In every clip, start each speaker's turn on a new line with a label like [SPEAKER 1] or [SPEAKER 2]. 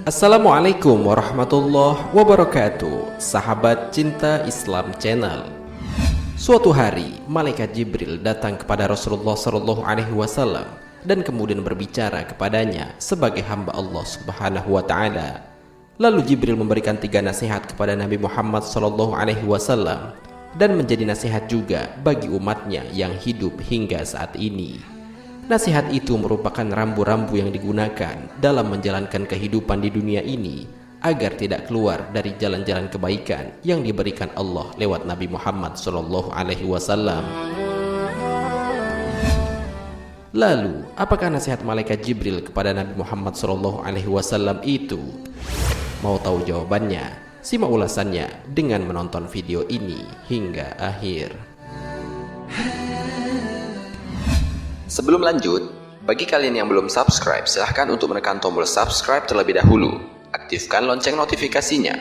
[SPEAKER 1] Assalamualaikum warahmatullahi wabarakatuh, sahabat cinta Islam Channel. Suatu hari, malaikat Jibril datang kepada Rasulullah SAW dan kemudian berbicara kepadanya sebagai hamba Allah Subhanahu wa Ta'ala. Lalu Jibril memberikan 3 nasihat kepada Nabi Muhammad SAW dan menjadi nasihat juga bagi umatnya yang hidup hingga saat ini. Nasihat itu merupakan rambu-rambu yang digunakan dalam menjalankan kehidupan di dunia ini agar tidak keluar dari jalan-jalan kebaikan yang diberikan Allah lewat Nabi Muhammad SAW. Lalu, apakah nasihat malaikat Jibril kepada Nabi Muhammad SAW itu? Mau tahu jawabannya? Simak ulasannya dengan menonton video ini hingga akhir.
[SPEAKER 2] Sebelum lanjut, bagi kalian yang belum subscribe, silahkan untuk menekan tombol subscribe terlebih dahulu. Aktifkan lonceng notifikasinya.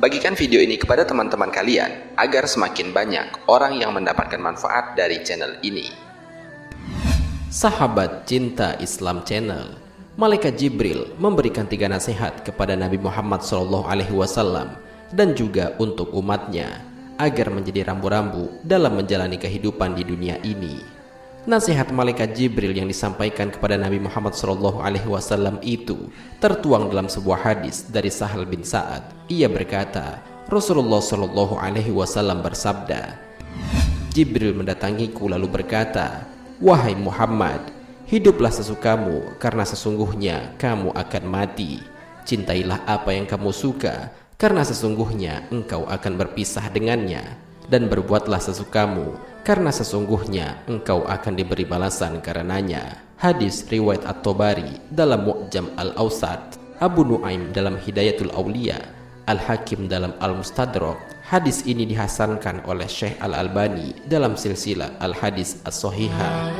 [SPEAKER 2] Bagikan video ini kepada teman-teman kalian agar semakin banyak orang yang mendapatkan manfaat dari channel ini.
[SPEAKER 1] Sahabat cinta Islam Channel, malaikat Jibril memberikan 3 nasihat kepada Nabi Muhammad SAW dan juga untuk umatnya agar menjadi rambu-rambu dalam menjalani kehidupan di dunia ini. Nasihat malaikat Jibril yang disampaikan kepada Nabi Muhammad SAW itu tertuang dalam sebuah hadis dari Sahal bin Sa'ad. Ia berkata, Rasulullah SAW bersabda, Jibril mendatangiku lalu berkata, "Wahai Muhammad, hiduplah sesukamu karena sesungguhnya kamu akan mati. Cintailah apa yang kamu suka karena sesungguhnya engkau akan berpisah dengannya. Dan berbuatlah sesukamu karena sesungguhnya engkau akan diberi balasan karenanya." Hadis riwayat At-Tabari dalam Mu'jam Al-Awsat, Abu Nuaim dalam Hidayatul Auliya, Al-Hakim dalam Al-Mustadrak. Hadis ini dihasankan oleh Syekh Al-Albani dalam silsilah Al-Hadis As-Sahihah.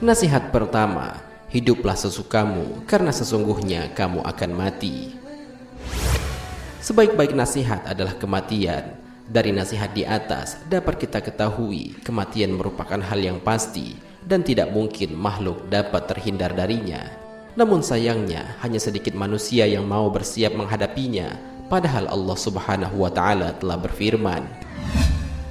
[SPEAKER 1] Nasihat pertama, hiduplah sesukamu karena sesungguhnya kamu akan mati. Sebaik-baik nasihat adalah kematian. Dari nasihat di atas dapat kita ketahui kematian merupakan hal yang pasti dan tidak mungkin makhluk dapat terhindar darinya. Namun sayangnya hanya sedikit manusia yang mau bersiap menghadapinya, padahal Allah Subhanahu wa Ta'ala telah berfirman,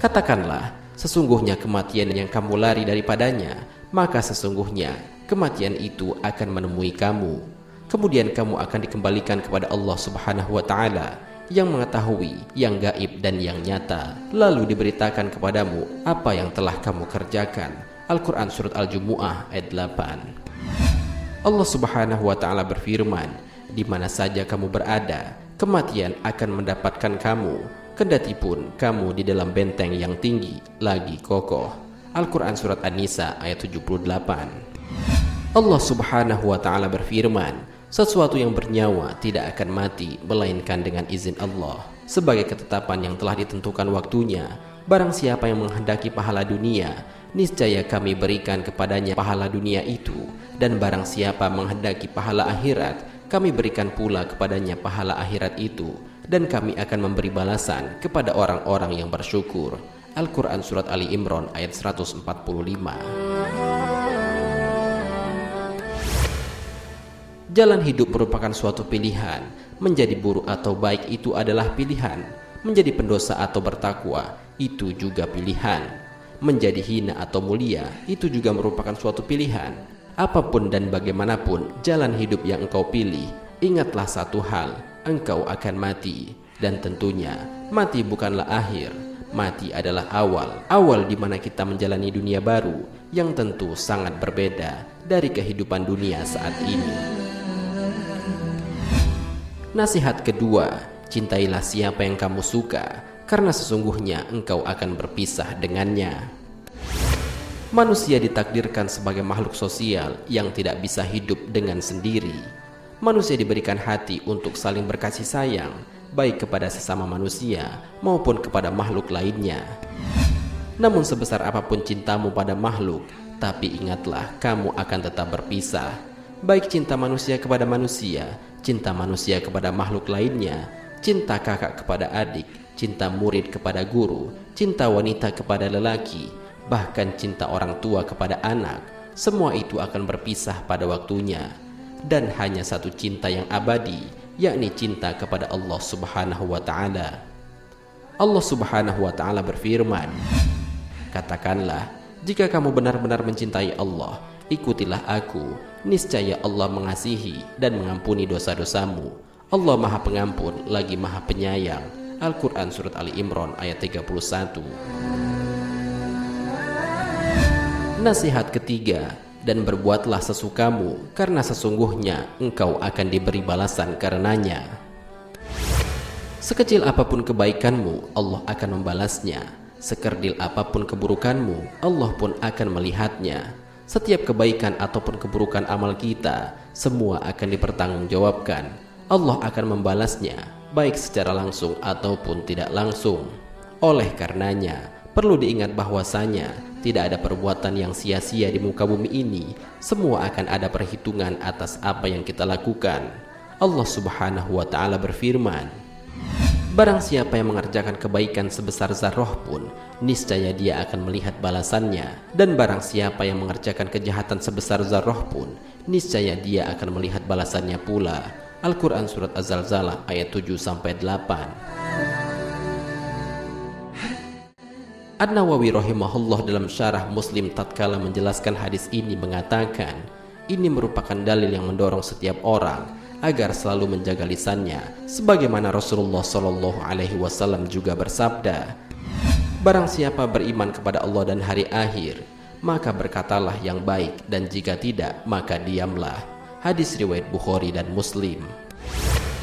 [SPEAKER 1] "Katakanlah, sesungguhnya kematian yang kamu lari daripadanya, maka sesungguhnya kematian itu akan menemui kamu. Kemudian kamu akan dikembalikan kepada Allah Subhanahu wa Ta'ala yang mengetahui yang gaib dan yang nyata. Lalu diberitakan kepadamu apa yang telah kamu kerjakan." Al-Quran Surat Al-Jumu'ah ayat 8. Allah Subhanahu wa Ta'ala berfirman, "Di mana saja kamu berada, kematian akan mendapatkan kamu, kendati pun kamu di dalam benteng yang tinggi lagi kokoh." Al-Quran Surat An-Nisa ayat 78. Allah Subhanahu wa Ta'ala berfirman, "Sesuatu yang bernyawa tidak akan mati melainkan dengan izin Allah, sebagai ketetapan yang telah ditentukan waktunya. Barang siapa yang menghendaki pahala dunia, niscaya kami berikan kepadanya pahala dunia itu, dan barang siapa menghendaki pahala akhirat, kami berikan pula kepadanya pahala akhirat itu, dan kami akan memberi balasan kepada orang-orang yang bersyukur." Al-Quran Surat Ali Imran ayat 145. Jalan hidup merupakan suatu pilihan. Menjadi buruk atau baik itu adalah pilihan. Menjadi pendosa atau bertakwa itu juga pilihan. Menjadi hina atau mulia itu juga merupakan suatu pilihan. Apapun dan bagaimanapun jalan hidup yang engkau pilih, ingatlah satu hal, engkau akan mati. Dan tentunya mati bukanlah akhir. Mati adalah awal di mana kita menjalani dunia baru yang tentu sangat berbeda dari kehidupan dunia saat ini. Nasihat kedua, cintailah siapa yang kamu suka karena sesungguhnya engkau akan berpisah dengannya. Manusia ditakdirkan sebagai makhluk sosial yang tidak bisa hidup dengan sendiri. Manusia diberikan hati untuk saling berkasih sayang, baik kepada sesama manusia maupun kepada makhluk lainnya. Namun sebesar apapun cintamu pada makhluk, tapi ingatlah kamu akan tetap berpisah. Baik cinta manusia kepada manusia, cinta manusia kepada makhluk lainnya, cinta kakak kepada adik, cinta murid kepada guru, cinta wanita kepada lelaki, bahkan cinta orang tua kepada anak. semua itu akan berpisah pada waktunya. Dan hanya satu cinta yang abadi, yakni cinta kepada Allah Subhanahu wa Ta'ala. Allah Subhanahu wa Ta'ala berfirman, "Katakanlah, jika kamu benar-benar mencintai Allah, ikutilah aku, niscaya Allah mengasihi dan mengampuni dosa-dosamu. Allah Maha Pengampun lagi Maha Penyayang." Al-Quran Surat Ali Imran ayat 31. Nasihat ketiga, dan berbuatlah sesukamu, karena sesungguhnya engkau akan diberi balasan karenanya. Sekecil apapun kebaikanmu, Allah akan membalasnya. Sekerdil apapun keburukanmu, Allah pun akan melihatnya. Setiap kebaikan ataupun keburukan amal kita, semua akan dipertanggungjawabkan. Allah akan membalasnya, baik secara langsung ataupun tidak langsung. Oleh karenanya, perlu diingat bahwasanya tidak ada perbuatan yang sia-sia di muka bumi ini. Semua akan ada perhitungan atas apa yang kita lakukan. Allah Subhanahu wa Ta'ala berfirman, "Barang siapa yang mengerjakan kebaikan sebesar zarrah pun, niscaya dia akan melihat balasannya. Dan barang siapa yang mengerjakan kejahatan sebesar zarrah pun, niscaya dia akan melihat balasannya pula." Al-Quran Surat Az-Zalzalah ayat 7-8. An-Nawawi rahimahullah dalam syarah Muslim tatkala menjelaskan hadis ini mengatakan, ini merupakan dalil yang mendorong setiap orang agar selalu menjaga lisannya, sebagaimana Rasulullah SAW juga bersabda, "Barang siapa beriman kepada Allah dan hari akhir, maka berkatalah yang baik, dan jika tidak, maka diamlah." Hadis riwayat Bukhari dan Muslim.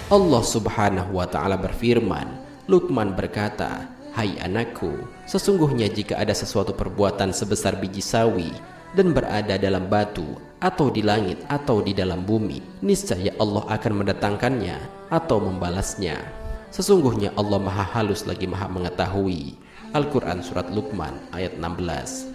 [SPEAKER 1] Allah Subhanahu wa Ta'ala berfirman, Luqman berkata, "Hai anakku, sesungguhnya jika ada sesuatu perbuatan sebesar biji sawi dan berada dalam batu atau di langit atau di dalam bumi, niscaya Allah akan mendatangkannya atau membalasnya. Sesungguhnya Allah Maha Halus lagi Maha Mengetahui." Al-Quran Surat Luqman ayat 16.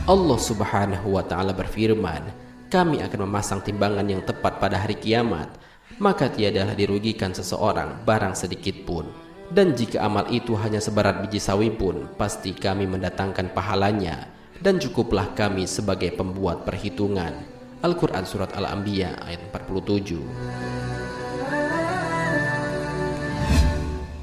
[SPEAKER 1] Allah Subhanahu wa Ta'ala berfirman, "Kami akan memasang timbangan yang tepat pada hari kiamat, maka tiadalah dirugikan seseorang barang sedikit pun. Dan jika amal itu hanya seberat biji sawi pun, pasti kami mendatangkan pahalanya, dan cukuplah kami sebagai pembuat perhitungan." Al-Quran Surat Al-Anbiya ayat 47.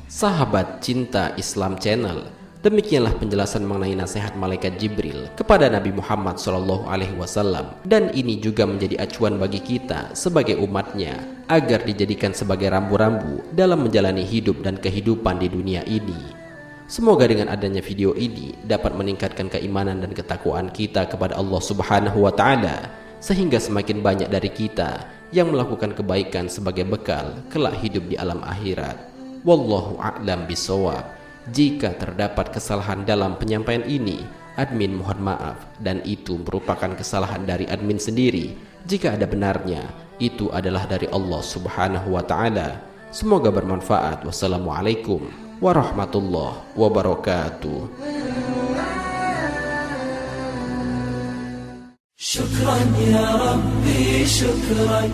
[SPEAKER 1] Sahabat Cinta Islam Channel, demikianlah penjelasan mengenai nasihat malaikat Jibril kepada Nabi Muhammad SAW, dan ini juga menjadi acuan bagi kita sebagai umatnya agar dijadikan sebagai rambu-rambu dalam menjalani hidup dan kehidupan di dunia ini. Semoga dengan adanya video ini dapat meningkatkan keimanan dan ketakwaan kita kepada Allah Subhanahu wa Ta'ala, sehingga semakin banyak dari kita yang melakukan kebaikan sebagai bekal kelak hidup di alam akhirat. Wallahu a'lam bishawab. Jika terdapat kesalahan dalam penyampaian ini, admin mohon maaf, dan itu merupakan kesalahan dari admin sendiri. Jika ada benarnya, itu adalah dari Allah Subhanahu wa Ta'ala. Semoga bermanfaat. Wassalamualaikum warahmatullahi wabarakatuh.
[SPEAKER 3] Syukran ya Rabbi, syukran.